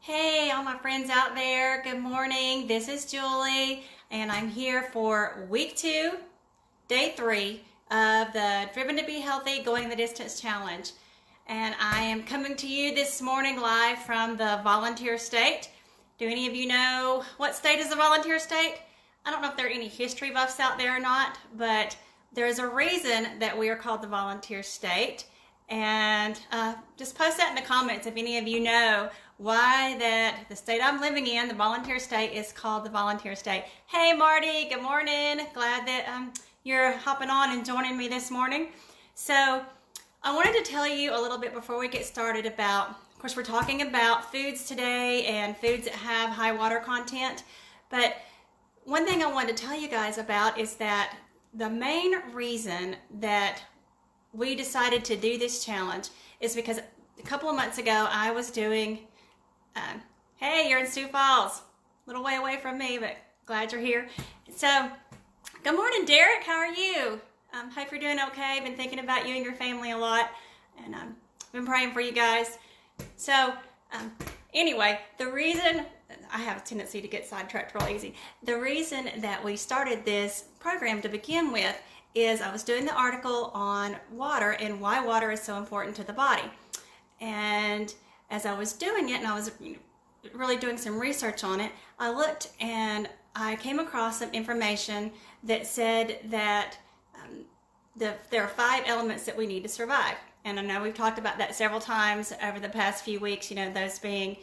Hey, all my friends out there, good morning. This is Julie, and I'm here for week 2, day 3 of the Driven to Be Healthy Going the Distance Challenge. And I am coming to you this morning live from the volunteer state. Do any of you know what state is the volunteer state? I don't know if there are any history buffs out there or not, but there's a reason that we are called the volunteer state. And just post that in the comments if any of you know why that the state I'm living in, the volunteer state, is called the volunteer state. Hey Marty, good morning. Glad that you're hopping on and joining me this morning. So I wanted to tell you a little bit before we get started about, of course we're talking about foods today and foods that have high water content, but one thing I wanted to tell you guys about is that the main reason that we decided to do this challenge is because a couple of months ago I was doing hey, you're in Sioux Falls, a little way away from me, but glad you're here. So good morning, Derek. How are you? Hope you're doing okay. Been thinking about you and your family a lot, and been praying for you guys. So anyway, the reason I have a tendency to get sidetracked real easy. The reason that we started this program to begin with is I was doing the article on water and why water is so important to the body. And as I was doing it and I was really doing some research on it, I looked and I came across some information that said that there are 5 elements that we need to survive. And I know we've talked about that several times over the past few weeks, you know, those being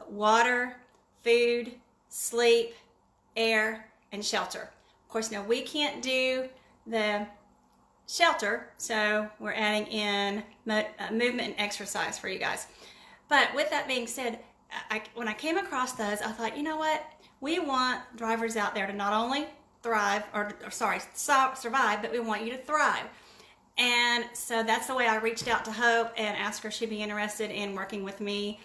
water, food, sleep, air, and shelter. Of course, now we can't do the shelter, so we're adding in movement and exercise for you guys. But with that being said, when I came across those, I thought, you know what? We want drivers out there to not only survive, but we want you to thrive. And so that's the way I reached out to Hope and asked her if she'd be interested in working with me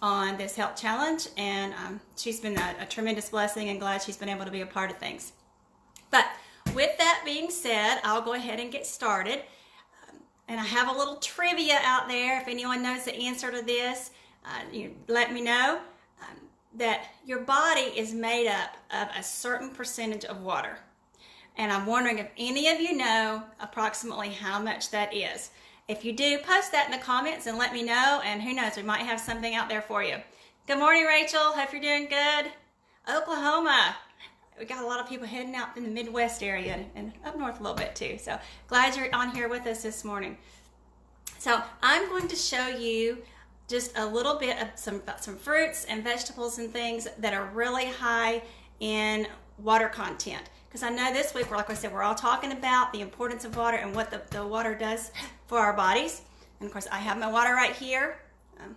on this health challenge. And she's been a tremendous blessing, and glad she's been able to be a part of things. But with that being said, I'll go ahead and get started. And I have a little trivia out there. If anyone knows the answer to this, let me know. That your body is made up of a certain percentage of water. And I'm wondering if any of you know approximately how much that is. If you do, post that in the comments and let me know. And who knows, we might have something out there for you. Good morning, Rachel. Hope you're doing good. Oklahoma. We got a lot of people heading out in the Midwest area and up north a little bit too. So glad you're on here with us this morning. So I'm going to show you just a little bit of some fruits and vegetables and things that are really high in water content. Because I know this week, like I said, we're all talking about the importance of water and what the water does for our bodies. And of course, I have my water right here. I'm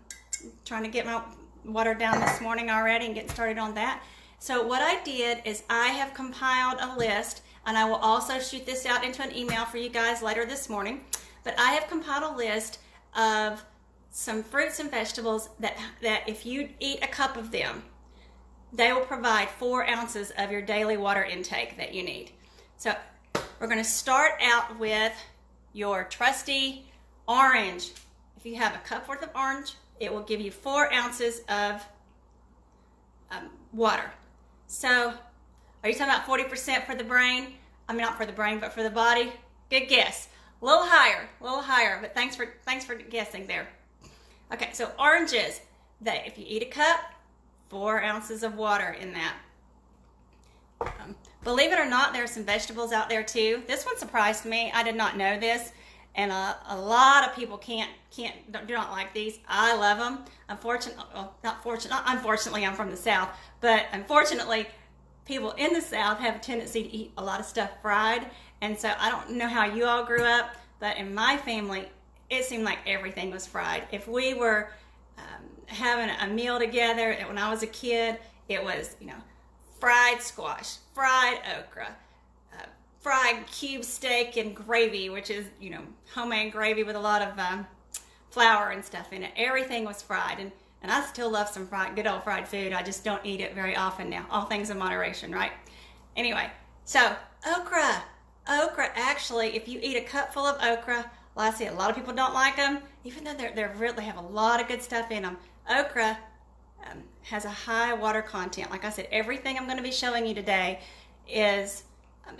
trying to get my water down this morning already and getting started on that. So what I did is I have compiled a list, and I will also shoot this out into an email for you guys later this morning. But I have compiled a list of some fruits and vegetables that if you eat a cup of them, they will provide 4 ounces of your daily water intake that you need. So we're going to start out with your trusty orange. If you have a cup worth of orange, it will give you 4 ounces of water. So are you talking about 40% for the brain? I mean, not for the brain, but for the body? Good guess. A little higher, but thanks for guessing there. Okay, so oranges, if you eat a cup, 4 ounces of water in that. Believe it or not, there are some vegetables out there too. This one surprised me. I did not know this, and a lot of people do not like these. I love them. Unfortunately, I'm from the South, but unfortunately, people in the South have a tendency to eat a lot of stuff fried. And so I don't know how you all grew up, but in my family, it seemed like everything was fried. If we were having a meal together, when I was a kid, it was, fried squash, fried okra, fried cube steak and gravy, which is, homemade gravy with a lot of flour and stuff in it. Everything was fried, and I still love some good old fried food. I just don't eat it very often now. All things in moderation, right? Anyway, so okra, actually, if you eat a cup full of okra, well, I see a lot of people don't like them, even though they have a lot of good stuff in them. Okra has a high water content. Like I said, everything I'm going to be showing you today is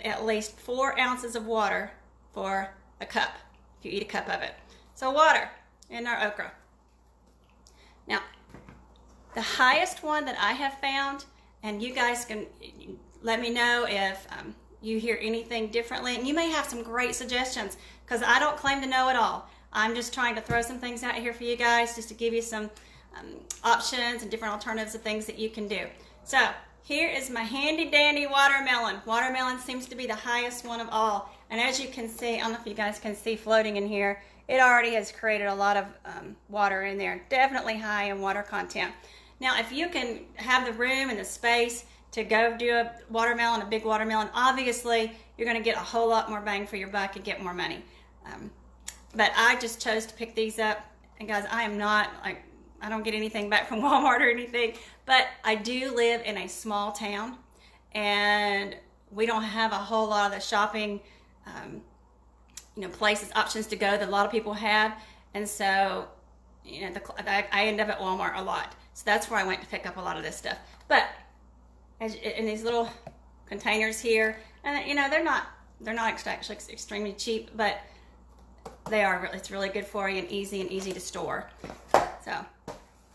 at least 4 ounces of water for a cup, if you eat a cup of it. So water in our okra. Now, the highest one that I have found, and you guys can let me know if you hear anything differently, and you may have some great suggestions, because I don't claim to know it all. I'm just trying to throw some things out here for you guys, just to give you some options and different alternatives of things that you can do. So here is my handy dandy watermelon. Watermelon seems to be the highest one of all, and as you can see, I don't know if you guys can see floating in here, it already has created a lot of water in there. Definitely high in water content. Now, if you can have the room and the space to go do a watermelon, a big watermelon, obviously you're going to get a whole lot more bang for your buck and get more money. But I just chose to pick these up, and guys, I am not like, I don't get anything back from Walmart or anything, but I do live in a small town, and we don't have a whole lot of the shopping places, options to go that a lot of people have, and so I end up at Walmart a lot. So that's where I went to pick up a lot of this stuff. But in these little containers here, and they're not actually extremely cheap, but they are. It's really good for you and easy to store. So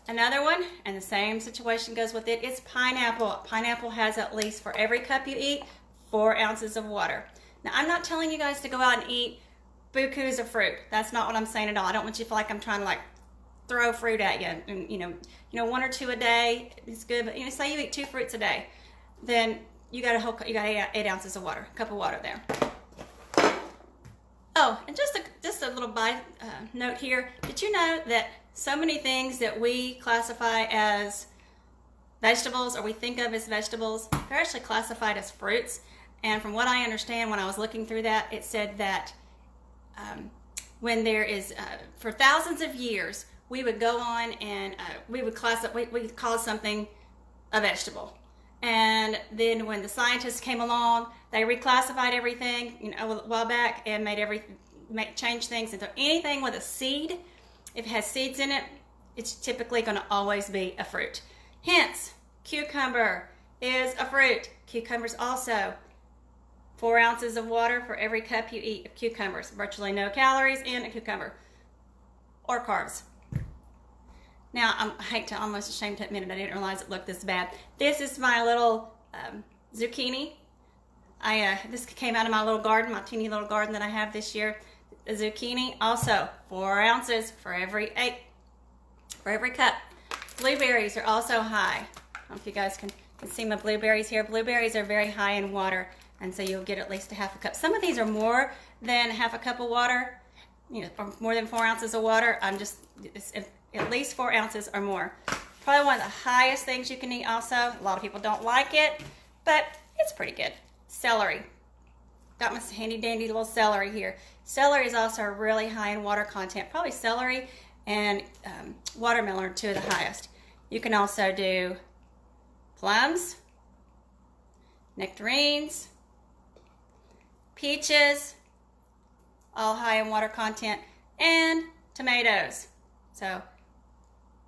another one, and the same situation goes with it, is pineapple. Pineapple has at least, for every cup you eat, 4 ounces of water. Now, I'm not telling you guys to go out and eat bukus of fruit. That's not what I'm saying at all. I don't want you to feel like I'm trying to like throw fruit at you. And 1 or 2 a day is good. But say you eat 2 fruits a day, then you got 8 ounces of water, a cup of water there. Oh, and just a little note here. Did you know that so many things that we classify as vegetables, or we think of as vegetables, they're actually classified as fruits? And from what I understand, when I was looking through that, it said that when there is, for thousands of years, we would go on and we would call something a vegetable. And then when the scientists came along, they reclassified everything, a while back, and changed things. And so anything with a seed, if it has seeds in it, it's typically going to always be a fruit. Hence, cucumber is a fruit. Cucumbers also 4 ounces of water for every cup you eat of cucumbers. Virtually no calories in a cucumber or carbs. Now, almost ashamed to admit it, I didn't realize it looked this bad. This is my little zucchini. This came out of my little garden, my teeny little garden that I have this year. The zucchini, also 4 ounces for every cup. Blueberries are also high. I don't know if you guys can see my blueberries here. Blueberries are very high in water, and so you'll get at least a half a cup. Some of these are more than half a cup of water, or more than 4 ounces of water. At least 4 ounces or more. Probably one of the highest things you can eat also. A lot of people don't like it, but it's pretty good. Celery. Got my handy dandy little celery here. Celery is also really high in water content. Probably celery and watermelon are 2 of the highest. You can also do plums, nectarines, peaches, all high in water content, and tomatoes. So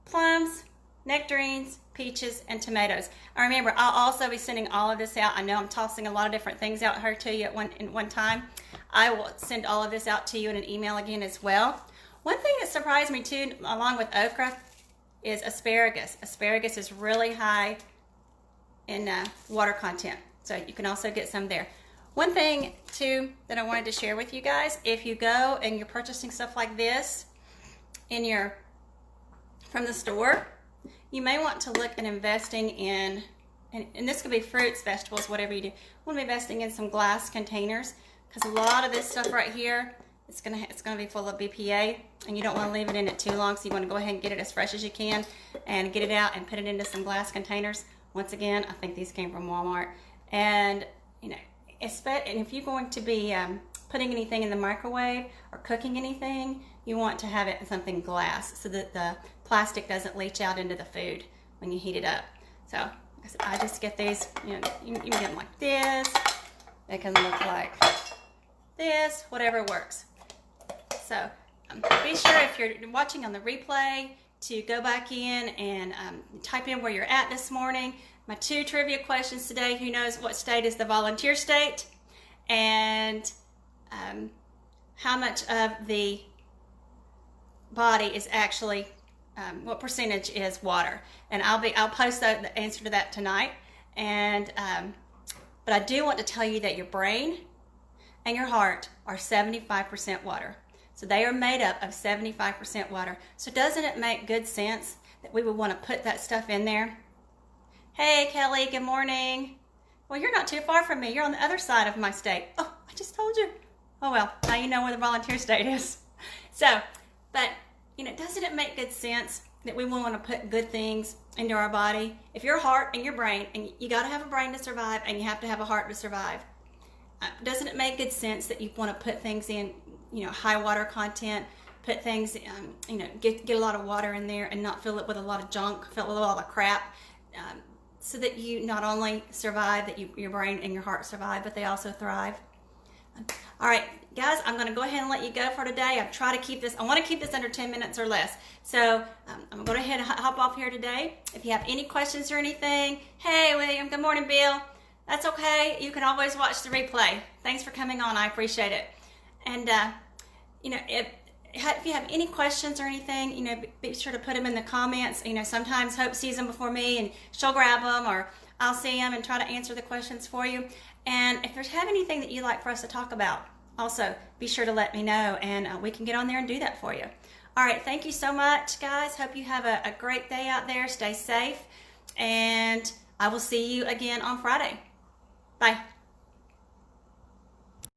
plums, nectarines, peaches, and tomatoes. And remember, I'll also be sending all of this out. I know I'm tossing a lot of different things out here to you at one time. I will send all of this out to you in an email again as well. One thing that surprised me too, along with okra, is asparagus. Asparagus is really high in water content, so you can also get some there. One thing too that I wanted to share with you guys, if you go and you're purchasing stuff like this from the store, you may want to look at investing in, and this could be fruits, vegetables, whatever you do. You want to be investing in some glass containers, because a lot of this stuff right here, it's gonna be full of BPA, and you don't want to leave it in it too long. So you want to go ahead and get it as fresh as you can, and get it out and put it into some glass containers. Once again, I think these came from Walmart, and if you're going to be putting anything in the microwave or cooking anything, you want to have it in something glass so that the plastic doesn't leach out into the food when you heat it up. So I just get these, you can get them like this. They can look like this, whatever works. So be sure if you're watching on the replay, to go back in and type in where you're at this morning. My 2 trivia questions today: who knows what state is the volunteer state, and how much of the body is actually, what percentage is water? And I'll post the answer to that tonight. And but I do want to tell you that your brain and your heart are 75% water. So they are made up of 75% water. So doesn't it make good sense that we would want to put that stuff in there? Hey, Kelly, good morning. Well, you're not too far from me. You're on the other side of my state. Oh, I just told you. Oh, well, now you know where the volunteer state is. So, but, doesn't it make good sense that we want to put good things into our body? If your heart and your brain, and you got to have a brain to survive, and you have to have a heart to survive, doesn't it make good sense that you want to put things in, high water content, put things, get a lot of water in there and not fill it with a lot of junk, fill it with a lot of crap, so that you not only survive, that your brain and your heart survive, but they also thrive. All right, guys, I'm going to go ahead and let you go for today. I want to keep this under 10 minutes or less. So I'm going to go ahead and hop off here today. If you have any questions or anything, hey, William, good morning, Bill. That's okay. You can always watch the replay. Thanks for coming on. I appreciate it. And, if you have any questions or anything, be sure to put them in the comments. Sometimes Hope sees them before me and she'll grab them, or I'll see them and try to answer the questions for you. And if there's anything that you'd like for us to talk about, also be sure to let me know, and we can get on there and do that for you. All right, thank you so much, guys. Hope you have a great day out there. Stay safe, and I will see you again on Friday. Bye.